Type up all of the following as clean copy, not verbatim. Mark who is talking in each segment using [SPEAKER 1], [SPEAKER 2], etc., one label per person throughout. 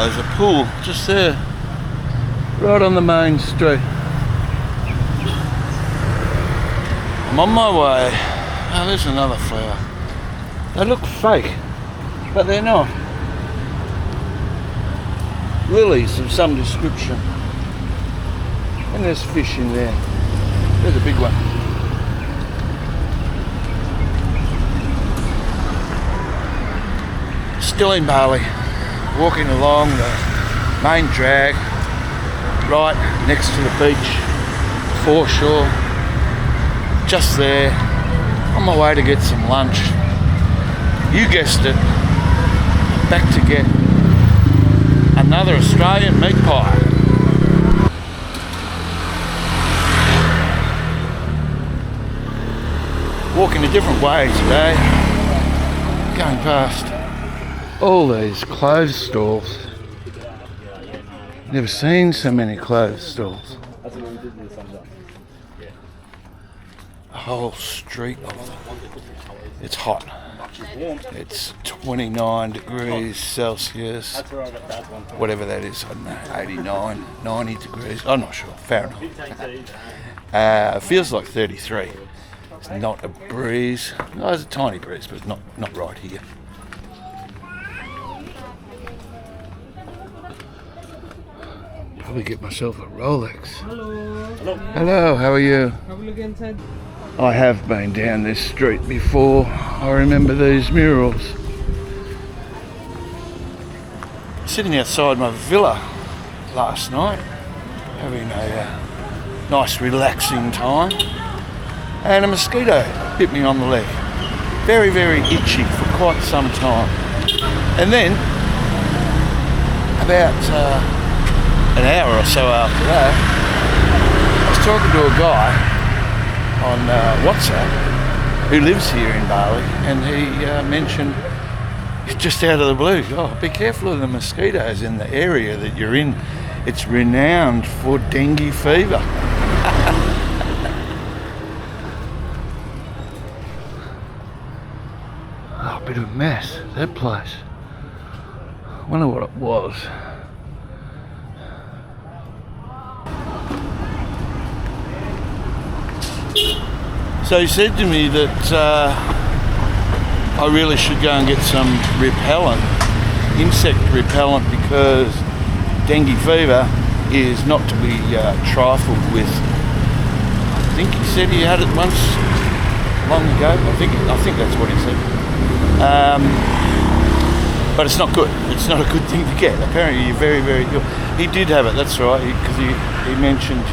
[SPEAKER 1] there's a pool just there, right on the main street. I'm on my way. Oh, there's another flower. They look fake, but they're not. Lilies of some description. And there's fish in there. There's a big one. Still in Bali, walking along the main drag, right next to the beach, foreshore, just there, on my way to get some lunch. You guessed it, back to get another Australian meat pie. Walking a different way today, going past all these clothes stalls. Never seen so many clothes stalls. A whole street of them. It's hot. It's 29 degrees Celsius, whatever that is, I don't know, 89, 90 degrees, I'm not sure, Fahrenheit. It feels like 33. It's not a breeze. No, there's a tiny breeze, but it's not right here. Probably get myself a Rolex.
[SPEAKER 2] Hello.
[SPEAKER 1] Hello, how are you?
[SPEAKER 2] Have a look inside.
[SPEAKER 1] I have been down this street before. I remember these murals. Sitting outside my villa last night, having a nice relaxing time, and a mosquito bit me on the leg. Very, very itchy for quite some time. And then, about an hour or so after that, I was talking to a guy on WhatsApp who lives here in Bali, and he mentioned, just out of the blue, oh, be careful of the mosquitoes in the area that you're in. It's renowned for dengue fever. Oh, a bit of a mess, that place. Wonder what it was. So he said to me that I really should go and get some repellent, insect repellent, because dengue fever is not to be trifled with. I think he said he had it once long ago. I think that's what he said. But it's not good. It's not a good thing to get. Apparently you're very, very ill. He did have it, that's right, because he mentioned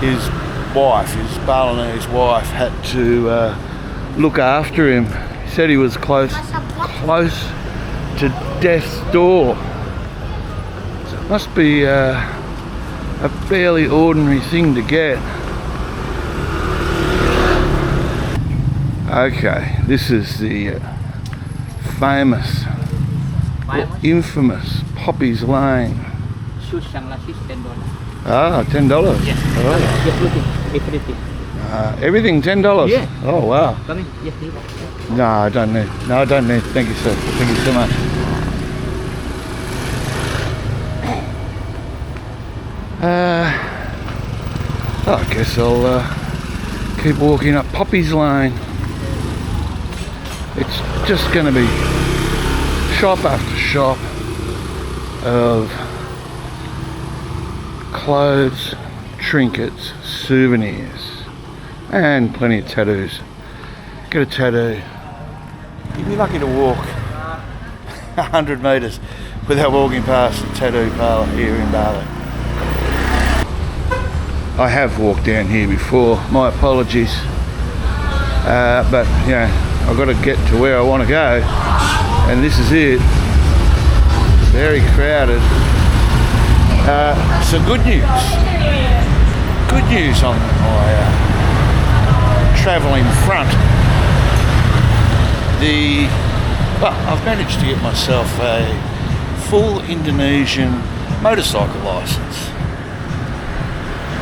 [SPEAKER 1] his wife, his Balinese wife, had to look after him. He said he was close to death's door. So it must be a fairly ordinary thing to get. Okay, this is the famous or infamous Poppy's Lane.
[SPEAKER 2] Shoes yang lasis $10.
[SPEAKER 1] Ah, $10.
[SPEAKER 2] Yes.
[SPEAKER 1] Oh.
[SPEAKER 2] Just looking everything.
[SPEAKER 1] Everything $10.
[SPEAKER 2] Yeah.
[SPEAKER 1] Oh wow.
[SPEAKER 2] Coming. Yes.
[SPEAKER 1] No, I don't need. No, I don't need. Thank you, sir. Thank you so much. I guess I'll keep walking up Poppy's Lane. It's just going to be shop after shop of clothes, trinkets, souvenirs, and plenty of tattoos. Get a tattoo. You'd be lucky to walk 100 metres without walking past a tattoo parlour here in Bali. I have walked down here before, my apologies, but you know, I've got to get to where I want to go, and this is it. Very crowded. So good news. Good news on my travelling front. I've managed to get myself a full Indonesian motorcycle licence.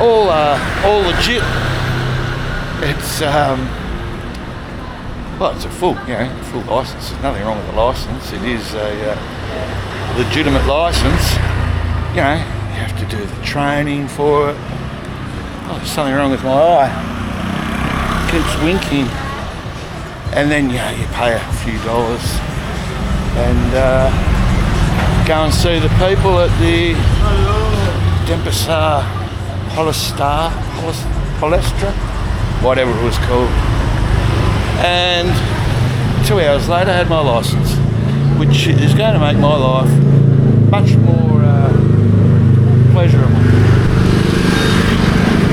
[SPEAKER 1] All legit. It's it's a full licence. There's nothing wrong with the licence. It is a legitimate license, you know, you have to do the training for it. Oh, there's something wrong with my eye. It keeps winking. And then, you know, you pay a few dollars and go and see the people at the Denpasar Palestra, whatever it was called. And 2 hours later I had my licence, which is going to make my life much more pleasurable.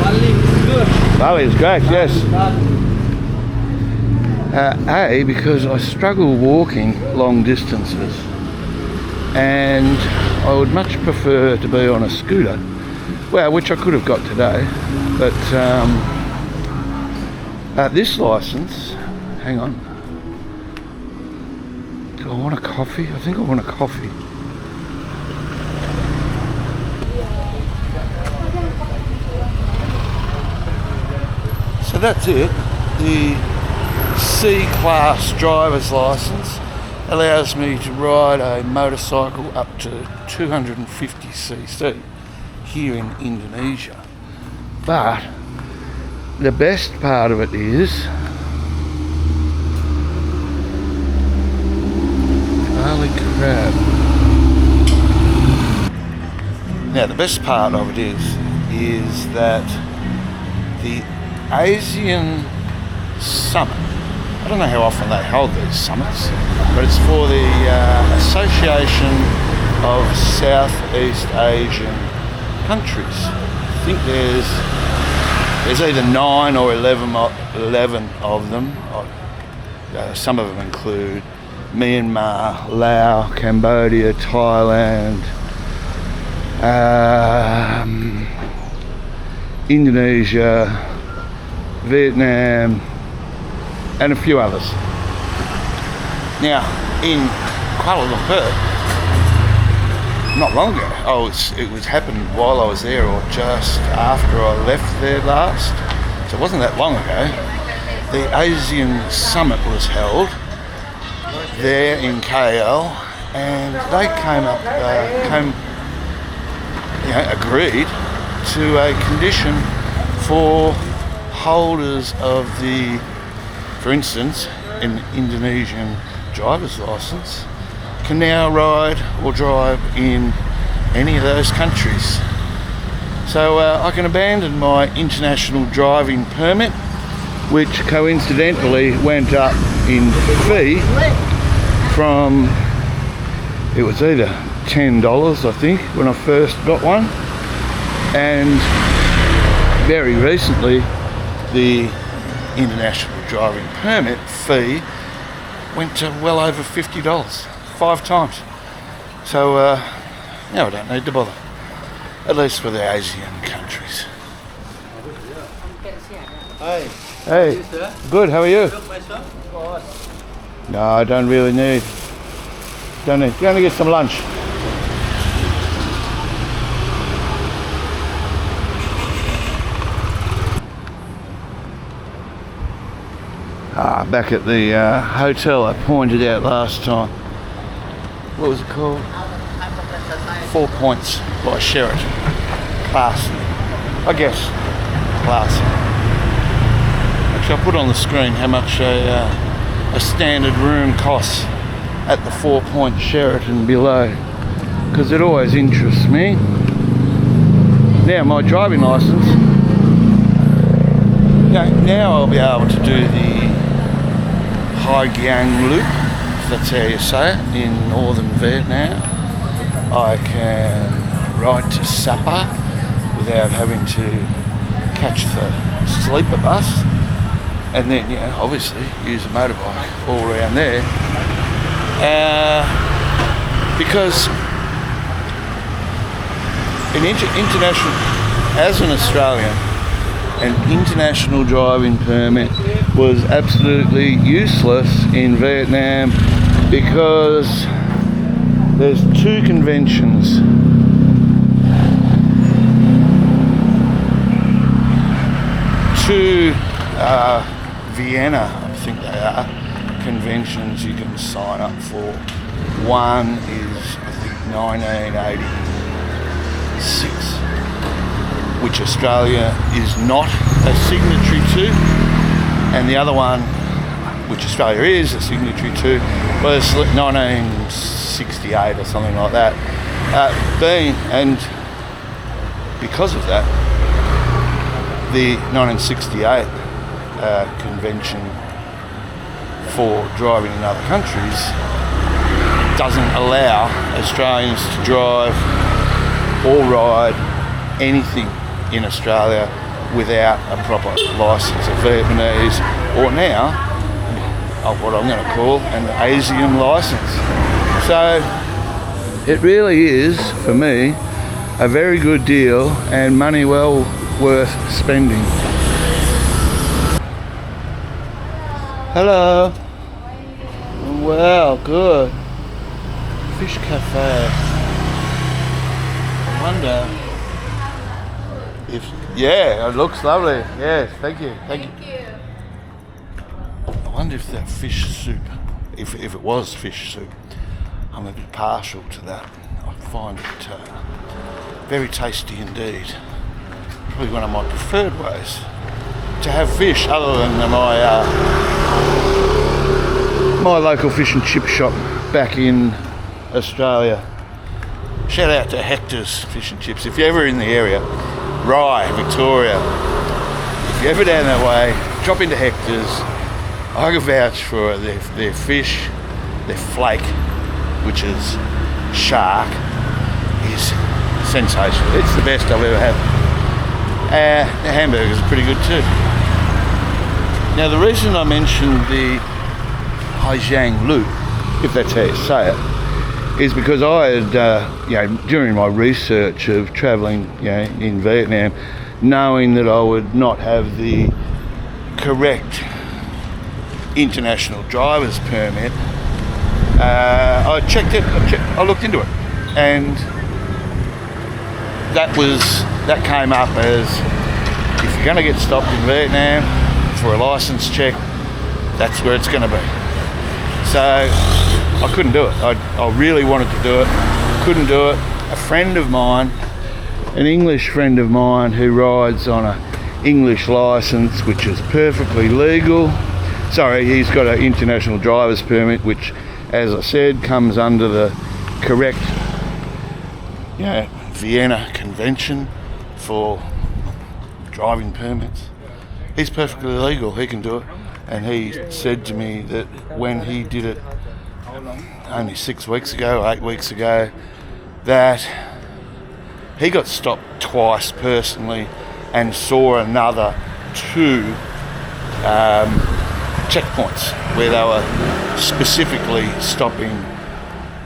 [SPEAKER 2] Bali is good.
[SPEAKER 1] Bali is great, yes. Because I struggle walking long distances, and I would much prefer to be on a scooter, well, which I could have got today, but this licence, hang on, do I want a coffee? I think I want a coffee. So that's it. The C-class driver's licence allows me to ride a motorcycle up to 250cc here in Indonesia. But the best part of it is Bali crab. Now the best part of it is that the Asian summit, I don't know how often they hold these summits, but it's for the Association of Southeast Asian Countries. I think there's either 9 or 11 of them. Some of them include Myanmar, Laos, Cambodia, Thailand, Indonesia, Vietnam, and a few others. Now, in Kuala Lumpur, not long ago, it was happened while I was there or just after I left there last, so it wasn't that long ago, the Asian Summit was held there in KL, and they agreed to a condition for holders of the, for instance, an Indonesian driver's license can now ride or drive in any of those countries. So I can abandon my international driving permit, which coincidentally went up in fee from, it was either $10 I think when I first got one, and very recently the international driving permit fee went to well over $50, 5 times. So now I don't need to bother, at least for the Asian countries.
[SPEAKER 2] Hi.
[SPEAKER 1] Hey, good, how are you? No, I don't really need. Don't need. Going to get some lunch. Back at the hotel I pointed out last time. What was it called? 4 Points by Sheraton. Classy. I guess. Classy. Actually, I'll put on the screen how much a standard room costs at the 4 Point Sheraton below, because it always interests me. Now my driving licence, now I'll be able to do the Hai Giang Loop, if that's how you say it, in northern Vietnam. I can ride to Sapa without having to catch the sleeper bus, and then obviously use a motorbike all around there, because international, as an Australian, an international driving permit was absolutely useless in Vietnam, because there's 2 conventions. Two Vienna, I think they are, conventions you can sign up for. One is, I think, 1986, which Australia is not a signatory to, and the other one, which Australia is a signatory to, was 1968 or something like that. And because of that, the 1968 Convention for driving in other countries doesn't allow Australians to drive or ride anything in Australia without a proper licence, a Vietnamese, or now what I'm going to call an Asian licence. So it really is, for me, a very good deal and money well worth spending. Hello. Wow, good. Fish cafe. I wonder if, yeah, it looks lovely. Yes, thank you. Thank you. I wonder if that fish soup, if it was fish soup, I'm a bit partial to that. I find it very tasty indeed. Probably one of my preferred ways to have fish, other than my local fish and chip shop back in Australia. Shout out to Hector's Fish and Chips. If you're ever in the area, Rye, Victoria, if you're ever down that way, drop into Hector's. I can vouch for their fish, their flake, which is shark, is sensational. It's the best I've ever had. The hamburgers are pretty good too. Now the reason I mentioned the Haijang Lu, if that's how you say it, is because I had, during my research of travelling, in Vietnam, knowing that I would not have the correct international driver's permit, I checked it. I looked into it, and that came up as, if you're going to get stopped in Vietnam for a licence check, that's where it's going to be. So I couldn't do it. I really wanted to do it, couldn't do it. A friend of mine, an English friend of mine who rides on a English licence, which is perfectly legal. Sorry, he's got an international driver's permit, which, as I said, comes under the correct, Vienna Convention for driving permits. He's perfectly legal, he can do it. And he said to me that when he did it only 6 weeks ago, 8 weeks ago, that he got stopped twice personally and saw another 2 checkpoints where they were specifically stopping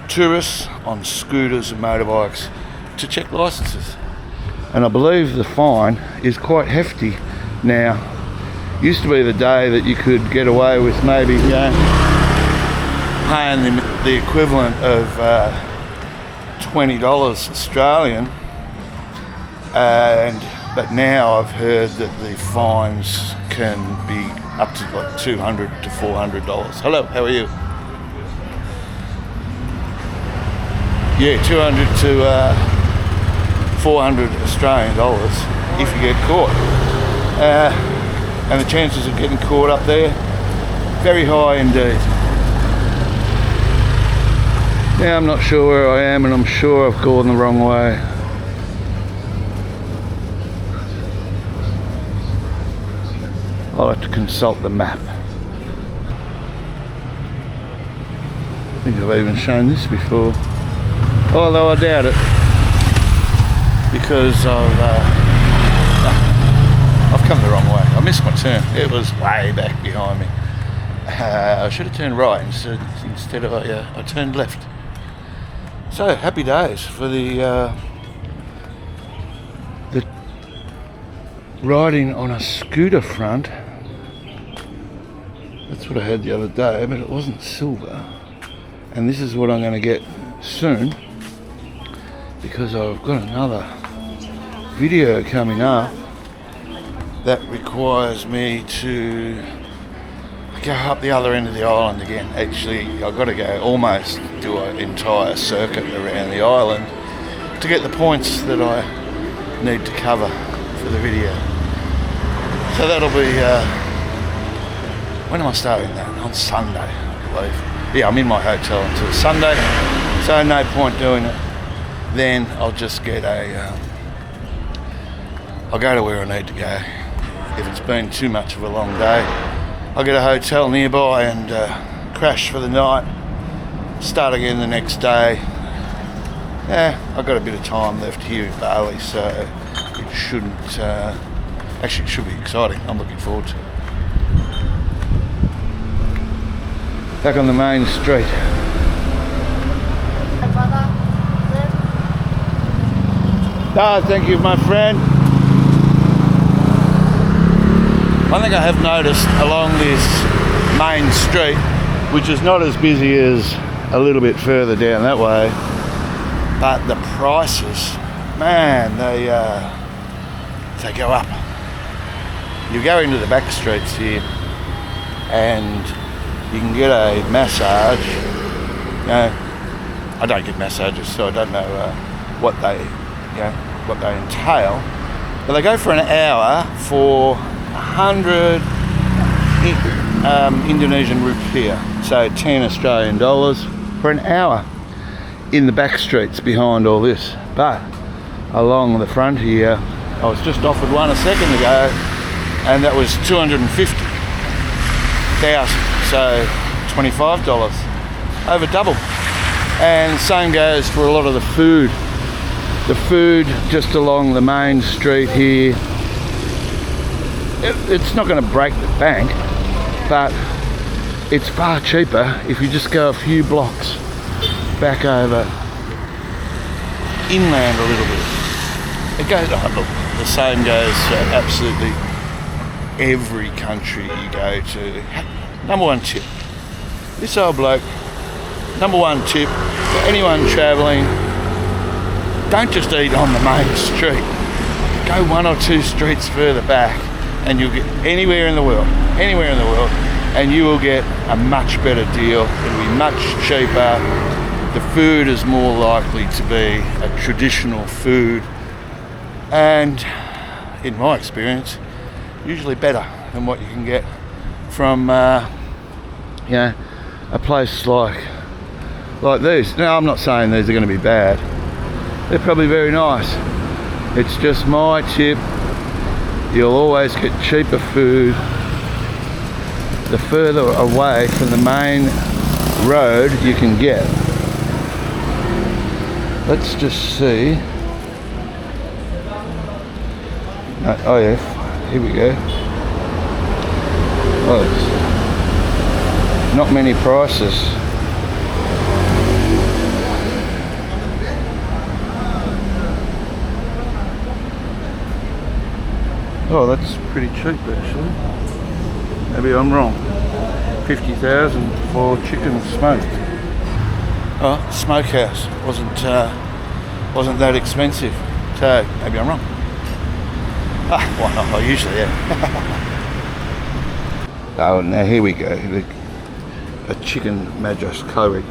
[SPEAKER 1] tourists on scooters and motorbikes to check licences. And I believe the fine is quite hefty now. Used to be the day that you could get away with maybe paying the equivalent of $20 Australian, but now I've heard that the fines can be up to like $200 to $400. Hello, how are you? Yeah, 200 to 400 Australian dollars if you get caught. And the chances of getting caught up there, very high indeed. Now I'm not sure where I am, and I'm sure I've gone the wrong way. I'll have to consult the map. I think I've even shown this before, although I doubt it, because I've come the wrong way. I missed my turn. It was way back behind me. I should have turned right instead of I turned left. So happy days for the riding on a scooter front. That's what I had the other day, but it wasn't silver. And this is what I'm going to get soon, because I've got another video coming up that requires me to, I go up the other end of the island again. Actually, I've got to go almost do an entire circuit around the island to get the points that I need to cover for the video. So that'll be, when am I starting that? On Sunday, I believe. Yeah, I'm in my hotel until Sunday, so no point doing it. Then I'll just get I'll go to where I need to go. If it's been too much of a long day, I'll get a hotel nearby and crash for the night, start again the next day. Yeah, I've got a bit of time left here in Bali, so it shouldn't, actually it should be exciting. I'm looking forward to it. Back on the main street. Thank you, my friend. I think I have noticed along this main street, which is not as busy as a little bit further down that way, but the prices, man, they go up. You go into the back streets here and you can get a massage. I don't get massages, so I don't know what they entail, but they go for an hour for 100 Indonesian rupiah, so 10 Australian dollars for an hour in the back streets behind all this. But along the front here, I was just offered one a second ago, and that was 250,000, so $25, over double. And same goes for a lot of the food. The food just along the main street here, it's not going to break the bank, but it's far cheaper if you just go a few blocks back over inland a little bit. It goes, oh look, the same goes for absolutely every country you go to. Number one tip, this old bloke, number one tip for anyone travelling, don't just eat on the main street. Go one or two streets further back and you'll get anywhere in the world, and you will get a much better deal. It'll be much cheaper. The food is more likely to be a traditional food, and in my experience, usually better than what you can get from a place like these. Now, I'm not saying these are going to be bad. They're probably very nice. It's just my tip. You'll always get cheaper food the further away from the main road you can get. Let's just see. Oh yeah, here we go. Oh, it's not many prices. Oh, that's pretty cheap actually. Maybe I'm wrong. 50,000 for chicken smoked. Oh, smokehouse wasn't that expensive. So maybe I'm wrong. Why not? I usually am. Oh, now here we go. A chicken madras curry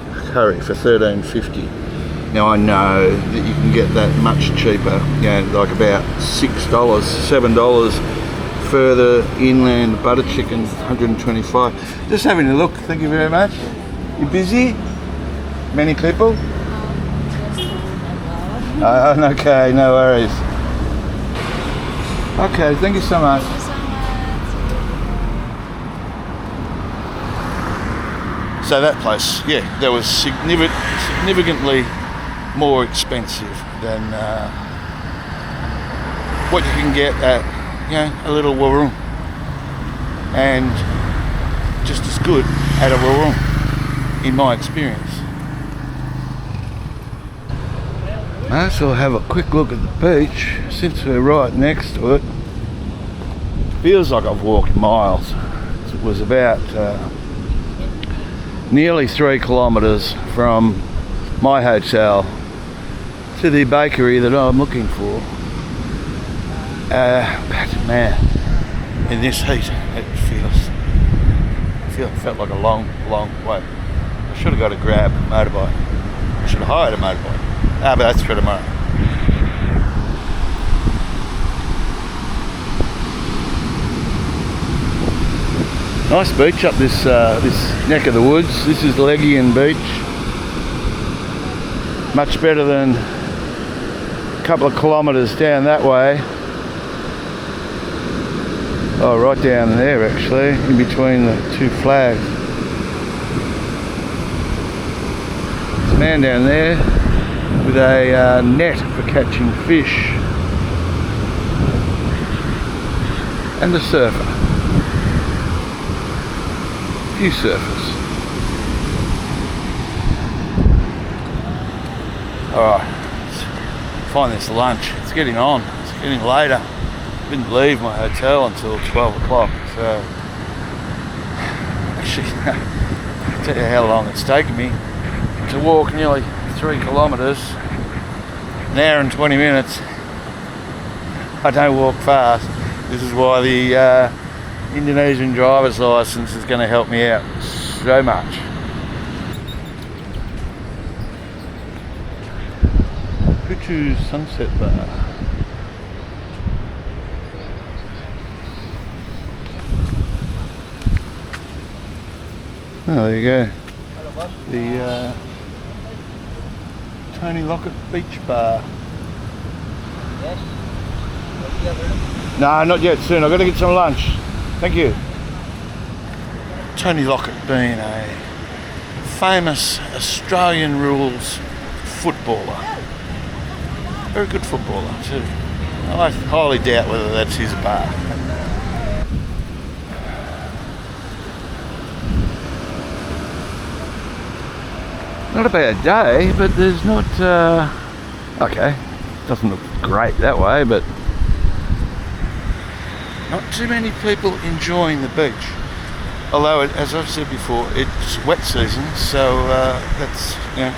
[SPEAKER 1] for $13.50. Now I know that you can get that much cheaper, like about $6, $7 further inland. Butter chicken, 125. Just having a look, thank you very much. You busy? Many people? Okay, no worries. Okay, thank you so much. So that place, yeah, that was significantly more expensive than what you can get at, a little warung, and just as good at a warung, in my experience. So we'll have a quick look at the beach since we're right next to it. Feels like I've walked miles. It was about nearly 3 kilometres from my hotel to the bakery that I'm looking for. But man, in this heat, it felt like a long way. I should have got a grab motorbike. I should have hired a motorbike. But that's for tomorrow. Nice beach up this neck of the woods. This is Legian Beach. Much better than a couple of kilometres down that way. Oh, right down there actually, in between the two flags. There's a man down there with a net for catching fish. And a surfer. A few surfers. Alright, let's find this lunch. It's getting on, it's getting later. Didn't leave my hotel until 12 o'clock, so actually I'll tell you how long it's taken me to walk nearly 3 kilometres, an hour and 20 minutes. I don't walk fast. This is why the Indonesian driver's license is going to help me out so much. Kuta Sunset Bar. Oh, there you go. The Tony Lockett Beach Bar.
[SPEAKER 2] Yes.
[SPEAKER 1] No, not yet. Soon. I've got to get some lunch. Thank you. Tony Lockett being a famous Australian rules footballer. Very good footballer too. I highly doubt whether that's his bar. Not a bad day, but there's not, okay, doesn't look great that way, but not too many people enjoying the beach. Although, as I've said before, it's wet season, so that's, you know,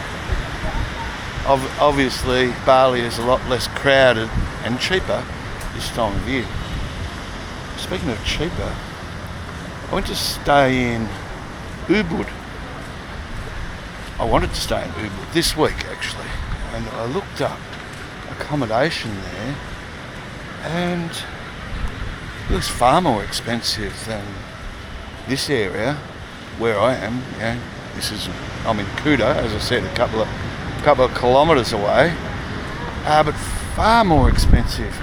[SPEAKER 1] obviously Bali is a lot less crowded and cheaper this time of year. Speaking of cheaper, I went to stay in Ubud. I wanted to stay in Ubud this week actually, and I looked up accommodation there and it looks far more expensive than this area where I am. You know, I'm in Kuta, as I said, a couple of kilometres away, but far more expensive,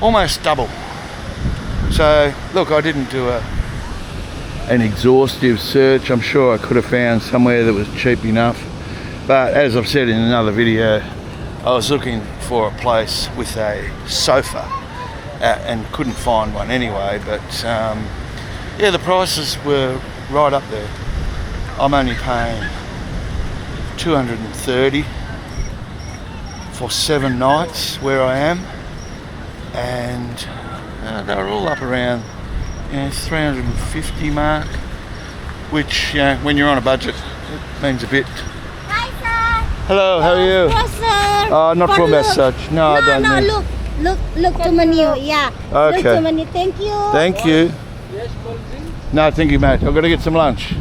[SPEAKER 1] almost double. So look, I didn't do an exhaustive search. I'm sure I could have found somewhere that was cheap enough, but as I've said in another video, I was looking for a place with a sofa and couldn't find one anyway, but yeah, the prices were right up there. I'm only paying $230 for 7 nights where I am, and they're all up around, you know, 350 mark, which, you know, when you're on a budget, it means a bit.
[SPEAKER 3] Hi, sir.
[SPEAKER 1] Hello, how are you?
[SPEAKER 3] Yes, sir.
[SPEAKER 1] Not for massage. No, I don't need.
[SPEAKER 3] Look to menu. Yeah.
[SPEAKER 1] Okay.
[SPEAKER 3] Look to menu. Thank you.
[SPEAKER 1] Thank you.
[SPEAKER 2] Yes, cold drink.
[SPEAKER 1] No, thank you, mate. I've got to get some lunch.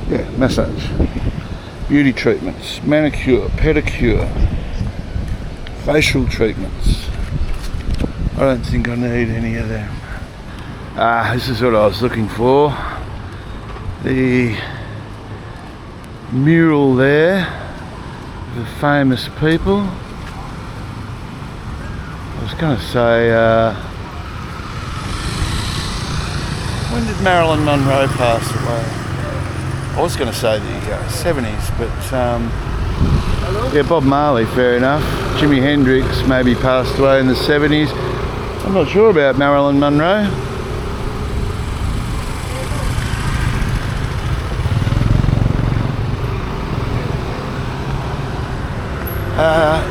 [SPEAKER 1] Yeah, massage. Beauty treatments, manicure, pedicure, facial treatments. I don't think I need any of them. This is what I was looking for. The mural there, the famous people. I was going to say, when did Marilyn Monroe pass away? I was going to say the 70s, but yeah, Bob Marley, fair enough. Jimi Hendrix maybe passed away in the 70s. I'm not sure about Marilyn Monroe.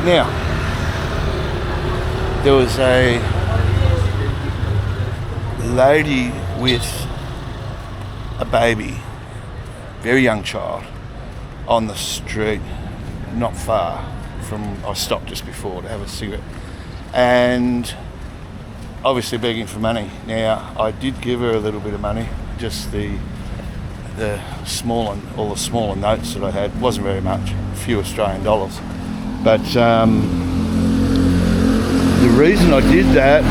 [SPEAKER 1] Now, there was a lady with a baby, very young child, on the street, not far from, I stopped just before to have a cigarette, and obviously begging for money. Now, I did give her a little bit of money, just the all the smaller notes that I had. Wasn't very much, a few Australian dollars. But the reason I did that,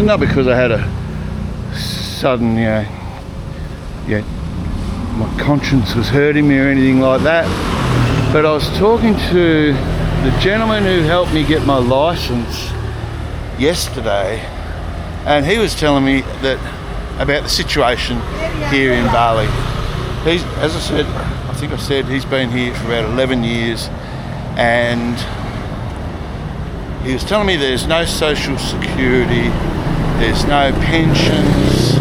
[SPEAKER 1] not because I had a sudden, my conscience was hurting me or anything like that, but I was talking to the gentleman who helped me get my license yesterday, and he was telling me about the situation here in Bali. He's, as I said, I think I said he's been here for about 11 years, and he was telling me there's no social security, there's no pensions,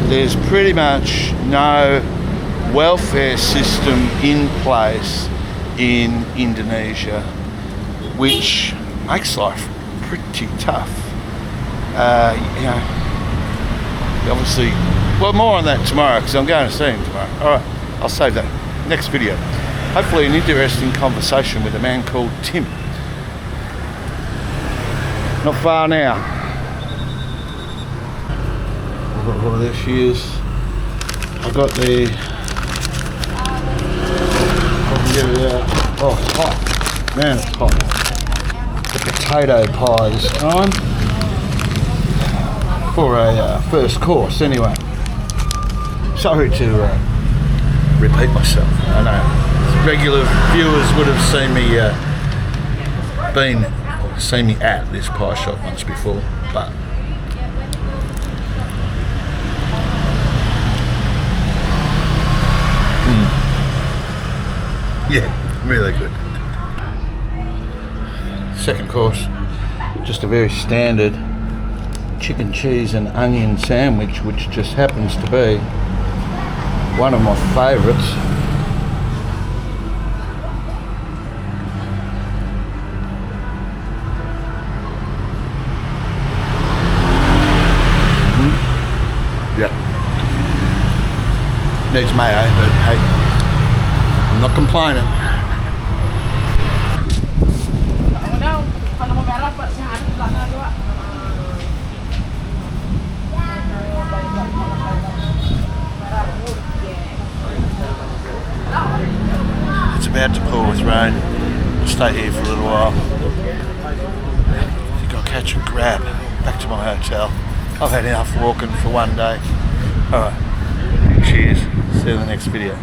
[SPEAKER 1] there's pretty much no welfare system in place in Indonesia, which makes life pretty tough. Obviously, well, more on that tomorrow because I'm going to see him tomorrow. All right, I'll save that next video. Hopefully an interesting conversation with a man called Tim. Not far now. Oh, there she is. I got the... Oh, it's hot. Man, it's hot. The potato pie this time. For a first course, anyway. Sorry to repeat myself. I know regular viewers would have seen me at this pie shop once before, but yeah, really good. Second course, just a very standard chicken, cheese and onion sandwich, which just happens to be one of my favourites. Yeah. Needs mayo, but hey, I'm not complaining. It's about to pour with rain. I'll stay here for a little while. I think I'll catch a grab back to my hotel. I've had enough walking for one day. Alright, cheers. See you in the next video.